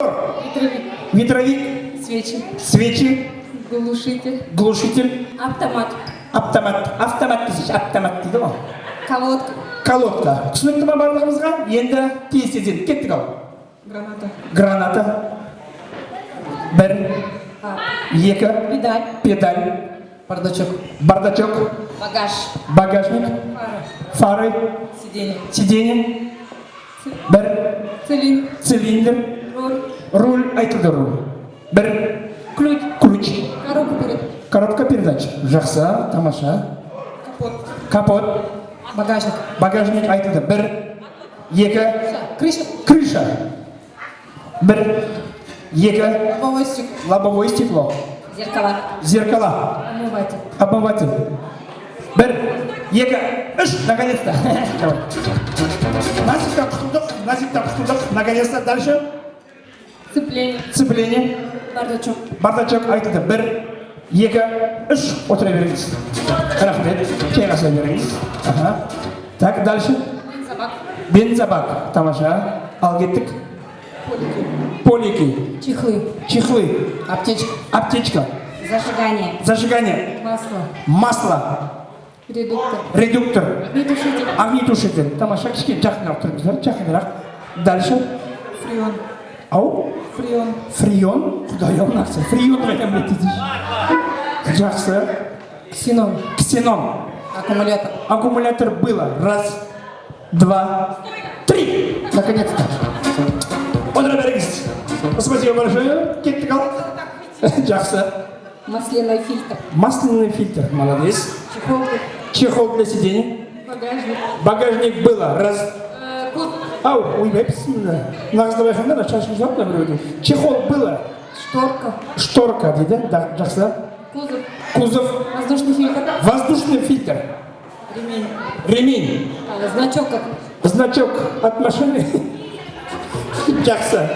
Ветровик. Ветровик. Свечи. Свечи. Глушитель. Глушитель. Автомат. Автомат десеш, автомат дейді ғой. Колодка. Колодка. Түсінікті ма барлығымызға? Енді кестеден кеттік ал. Граната. Граната. Бір. Екі. Педаль. Педаль. Бардачок. Бардачок. Багаж. Багажник. Фары. Фары. Сиденье. Сиденье. Бір. Цилиндр. Цилиндр. Руль. Руль. Айтылды руль. Бір. Ключ. Ключ. Коробка перед. Коробка передач. Жақсы, тамаша. Капот. Капот. Багажник. Багажник айтылды. Бір. Екі. Крыша. Крыша. Бір. Екі. Лобовой стекло. Лобовое стекло. Зеркала. Зеркала. Омыватель. Обмыватель. Бір. Екі. Үш. Наконец-то. Насиптен құтылдық. Наконец-то. Дальше. Цепление. Цепление. Бардачок. Бардачок айтылды. Бір. Екі. Үш. Отыра беріңіз. Рахмет. Кеңаса беріңіз. Так, дальше. Бензобак. Бензобак. Тамаша. Ал кеттік. Полики. Чехлы. Чехлы. Аптечка. Аптечка. Зажигание. Зажигание. Масло. Масло. Редуктор. Редуктор. Огнетушитель. Огнетушитель. Тамаша. Кішкене жақынырақ тұрыңыздар. Жақынырақ. Дальше. Фреон. Ау. Фреон. Фреон. Құдай-ау нақсы. Фреон қайдан біледі дейсіз. Жақсы. Ксенон. Ксенон. Аккумулятор. Аккумулятор было. Раз, два, три. Наконец-то. Отыра беріңіз. Спасибо большое. Кеттік ал. Жақсы. Масляный фильтр. Масляный фильтр. Молодец. Чехол. Чехол для сидения. Багажник. Багажник было. Раз. Код. Ау, ойбай, бісміллә. Нағызды байқанда, шашын жауап на біреуді. Чехол было. Шторка. Шторка дейді. Да, жақсы. Кузов. Кузов. Воздушный фильтр. Воздушный фильтр. Ремень. Ремень. Значок как. Значок от машины. Жақсы.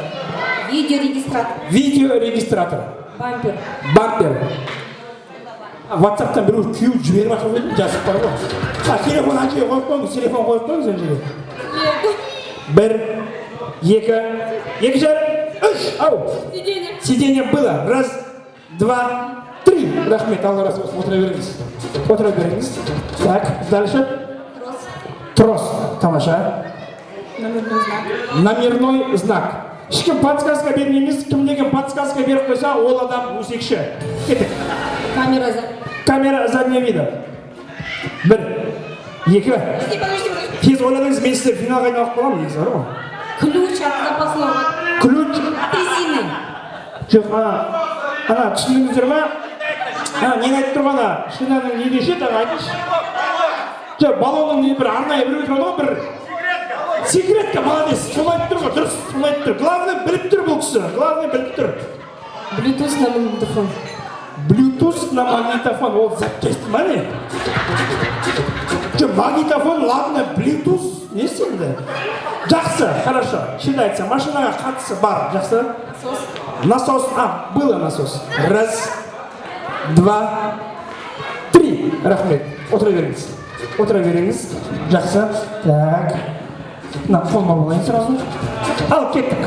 Видеорегистратор. Видеорегистратор. Бампер. Бампер. WhatsApp-тан біреу кеуіп жіберіп жатыр ғой, жазып бар ғой. Телефон әкеге қойып қойыңыз, телефон қойып қойыңыз ана жерге. Бір, екі жарым, үш, ау. Сиденье. Сиденье было. Раз, два, три. Рахмет, Алла разы болсын. Отыра беріңіз. Отыра беріңіз. Так, дальше. Трос. Трос. Тамаша. Номерной знак. Номерной знак. Ешкім подсказка бермейміз. Кім деген подсказка беріп қойса, ол адам өсекші. Кеттік. Камера. Камера заднего вида. Бір, екі. Подожди. Тез ойладыңыз, мен сіздер финалға айналып қаламын, негізі бар ғой. Ключ от запасного. Ключ. От резины. Жоқ, ана түсіндіңіздер ма? Нені айтып тұрғана? Шинаның не деші, тағы айтыңызшы. Жоқ, баллонның бір арнайы бір өтіп ғой, бір секретка, молодец. Соны айтып тұр ғой, дұрыс, соны айтып тұр. Главное, біліп тұр бұл кісі. Главное, біліп тұр. Bluetooth на магнитофон. Bluetooth на магнитофон, ол запчасть ма не? Жоқ, магнитофон, ладно, Bluetooth, не сенді? Жақсы, хорошо, считается, машинаға қатысы бар, жақсы? Насос, было насос. Раз, два, три. Рахмет, отыра беріңіз. Отыра беріңіз, жақсы. Так, на қолма болайын сразу. Ал, кеттік.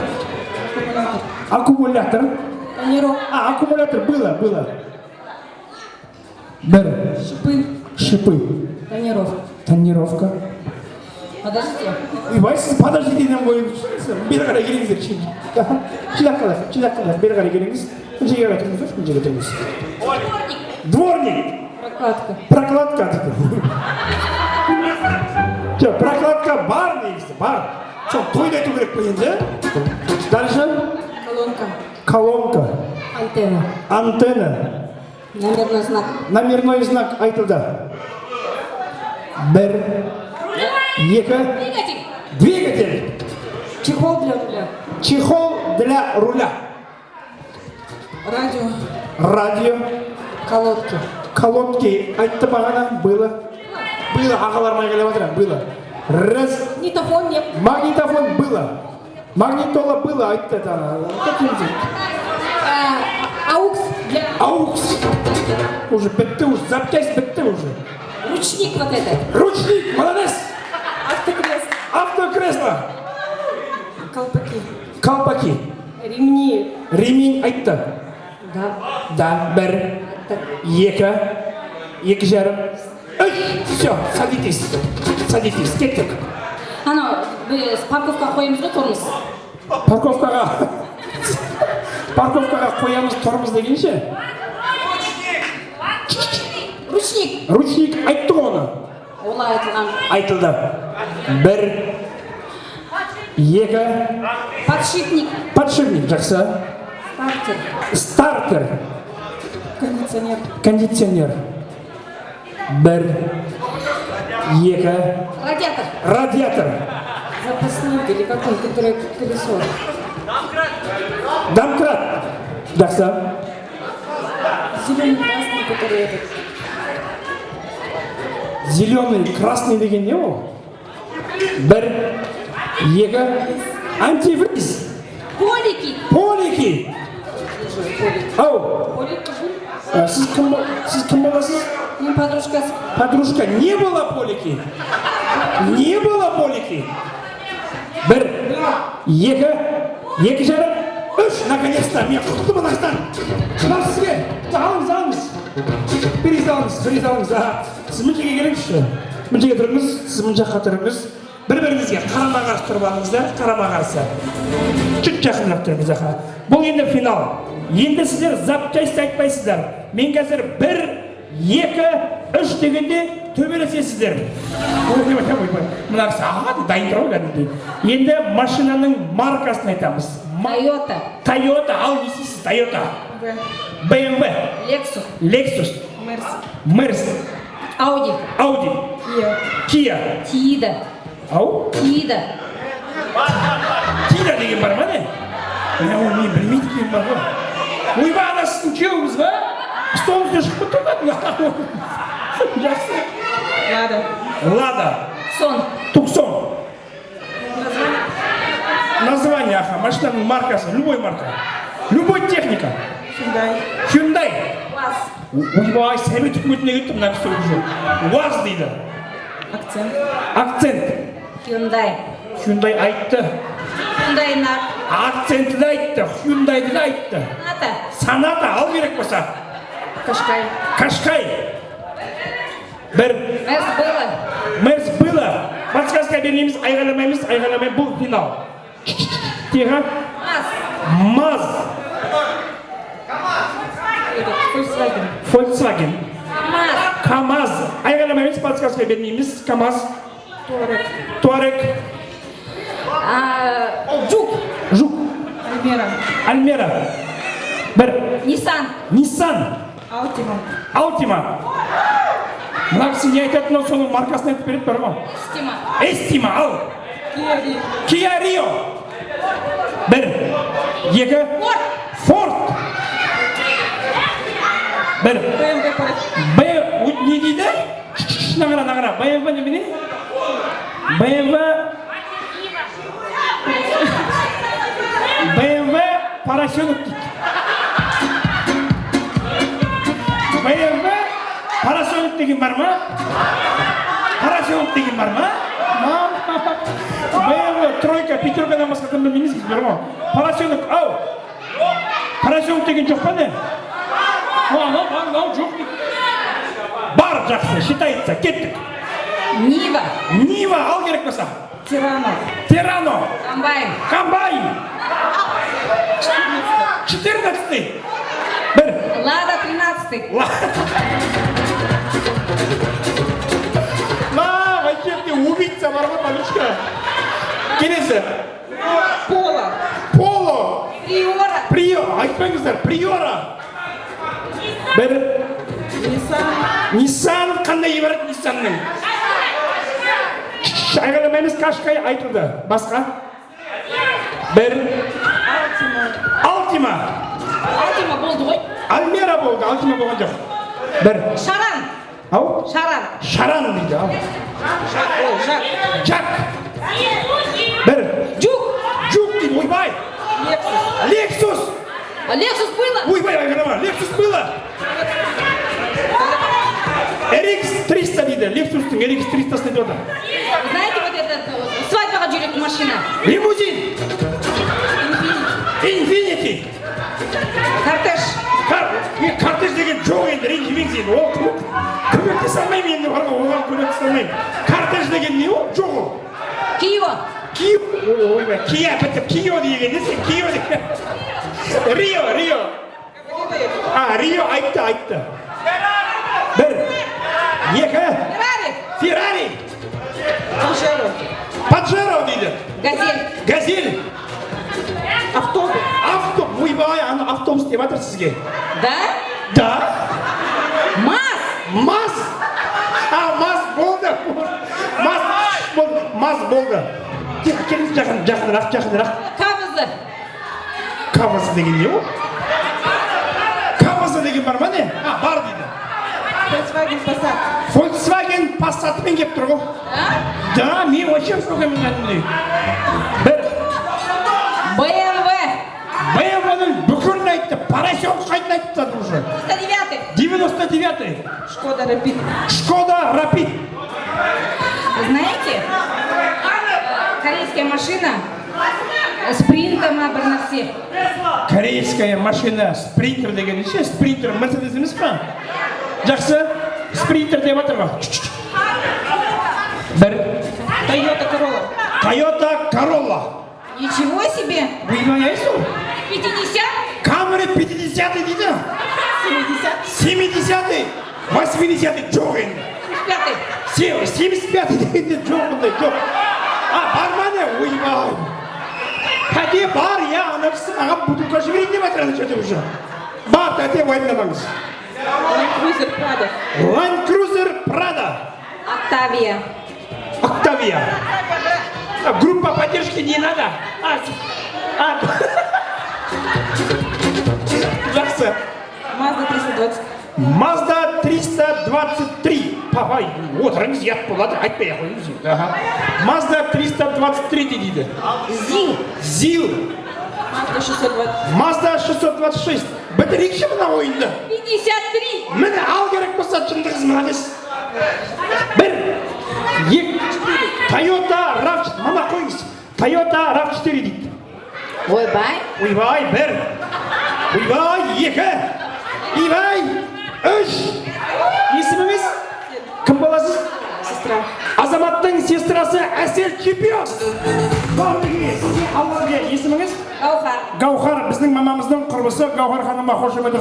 Аккумулятор. Тонировка. Аккумулятор было. Бір. Шипы. Тонировка. Тонировка. Подождите. Ойбай, сіз подожди деген бойын бері қарай келіңіздер. Чилақ қалайық, бері қарай келіңіз. Жерге қарай тұрыңыздар, жерге тұрыңыз. Дворник. Прокладка. Прокладка дейді. Жоқ, прокладка бар негізі, бар. Сол тойда айту керек қой енді. Дальше. Колонка. Колонка. Антенна. Антенна. Номерной знак. Номерной знак айтылды. Бір, екі, двигатель. Чехол для руля. Чехол для руля. Радио. Радио. Колодки. Колодки. Айтты бағана, было. Было, ағалар майғайлап жатыр, было. Раз. Магнитофон нет. Магнитофон было. Магнитола было, айтты ана. Аукс для... Аукс. Уже бітті, уже запчасть бітті уже. Ручник вот этот. Ручник, молодец. Автокресло. Автокресло. Колпаки. Колпаки. Ремни. Ремень айтты. Да. Да, бір, екі жарым, үш. Все, садитесь, кеттік. Анау, біз парковка қоямыз ғой, тұрмыз. Парковкаға қоямыз, тұрмыз дегенше? Ручник. Ручник айтты оны. Олай айтылған. Айтылды. Бір, екі. Подшипник, жақсы. Стартер. Кондиционер. Бір, екі. Радиатор. Запасник или какой, который колесо. Домкрат. Жақсы. Зеленый, красный, который этот. Зеленый, красный деген не ол? Бір, екі. Антифриз. Полики. Ау. Сіз кім боласыз? Мен подружкасы. Подружка, не было полики. Бір, екі жарым, үш. Наконец-то, мен құттым анастан. Шынар сізге, алыңыз. Біріз алыңыз. Сіз мүншеге келіңізші. Мүншеге тұрыңыз, сіз мүн жаққа тұрыңыз. Бір-біріңізге қарама-қарсы тұрып алыңыздар, қарама-қарсы. Чүт жақындап тұрыңыз аға. Бұл енді финал. Енді сіздер запчасты айтпайсыздар. Мен қазір бір, екі, үш дегенде төбелесесіздер. Мына кісі дайын тұр ғой кәдімгідей. Енді машинаның маркасын айтамыз. Toyota, ал не істейсіз? Toyota. BMW. Lexus. Mercedes. Audi. Kia. Ау? Тида деген бар ма не? Оны мен білмейді деген бар ғой. Ойбай, ана сіздің күйеуіңіз ба? Столыңызда шығып тұрған. Жақсы. Лада. Туксон. Название, аха, машинаның маркасы, любой марка. Любой техника. Hyundai. Ойбай, совет үкіметіне кетті мына кісі уже. УАЗ дейді. Акцент. Hyundai айтты. Акцентті де айтты, Hyundai'ді де айтты. Саната, ал керек болса. Кашкай. Бір. Мерс было. Подсказка бермейміз, айғаламай, бұл финал. Тиға? МАЗ. Volkswagen. КамАЗ. Айғаламаймыз, подсказка бермейміз. КамАЗ. Туарек. Жук. Альмера. Бір. Ниссан. Алтима. Мына кісі не айтатын, соның маркасын айтып береді бар ма? Эстима, ал. Kia Rio. Бір. Екі. Ford. Бір. Не дейді? Нағара. BMW немене? BMW поросенок дейді. BMW поросенок деген бар ма? BMW тройка, пятеркадан басқа білмейміз бар ма? Поросенок, ау! Поросенок деген жоқ па не? Жоқ дейді. Бар, жақсы, считается, кеттік. Нива, ал керек болса. Терано. Комбайн. 14-й. Бір. Лада 13-й. Вообще, убийца бар ғой, подружка. Келесі. Поло. Айтпаңыздар, Приора. Бір. Ниссан, қандай ебарат Ниссанның? Айғаламаймыз, Кашкай айтылды. Басқа? Бір. Алтима болды ғой. Альмера болды, Алтима болған жоқ. Бір. Шаран дейді. Жак. Бір. Жук дейді, ойбай. Лексус было. Ойбай, айғалама, Лексус было. RX-300 дейді, Лексустың RX-300 дейді ода. Знаете, вот этот свадьбаға жүретін машина? Лимузин. Инфинити. Третий. Кортеж. Кортеж деген жоқ енді ренжімеңіз енді. Ол көмектесе алмаймын енді барға оған көмектесе алмаймын. Кортеж деген не ол? Жоқ ол. Киева. Ойбай, Кия бітіп Кио деген не сен Кио деген. Рио. Рио айтты. Бір. Екі. Феррари. Паджеро дейді. Газель. Автобус. Ойбай, аны автобус деп жатыр сізге. Да? Маз болды. Маз болды. Келіңіз жақынырақ. Кавазы деген не ол? Кавазы деген бар ма не? Бар дейді. Volkswagen Passat'ымен кеп тұр ғой. Да, мен вообще шоқаймын әнімді. Бір. BMW-ның бүкірін айтты, поросенок қайтын айтты уже. 99-й. Шкода Rapid. Знаете, корейская машина спринтер набрана все. Корейская машина спринтер деген ше, спринтер Мерседес емес па? Жақсы, спринтер деп жатыр ма? Бір. Toyota Corolla. Ничего себе! Вы понимаете? 50? Камеры 50-й дейді. 70-й. 80-й жоқ енді. 75-й дейді жоқ бұндай жоқ. Бар ма не? Ойбай. Тәте бар, ана кісі маған бутылка жіберейін деп жатыр ана жерде уже. Бар, тәте уайымдамаңыз. Land Cruiser Prado. Octavia. Группа поддержки не надо. Жақсы. Mazda 323. Папай, отырыңыз, ят болады, айтпай қойыңыз. Mazda 323 дейді. ЗИЛ. Mazda 626. Бітірейікші мына ойынды. 53. Міне ал керек болса шындығыз мына дес. Бір. Екі. Toyota RAV4. Мама қойыңыз. Toyota RAV4 дейді. Ойбай. Бір. Ойбай, екі. Ойбай, үш. Есіміңіз? Кім боласыз? Сестра. Азаматтың сестрасы Әсел чемпион. Есіміңіз? Гаухар. Гаухар, біздің мамамыздың құрбысы Гаухар ханымға қошемет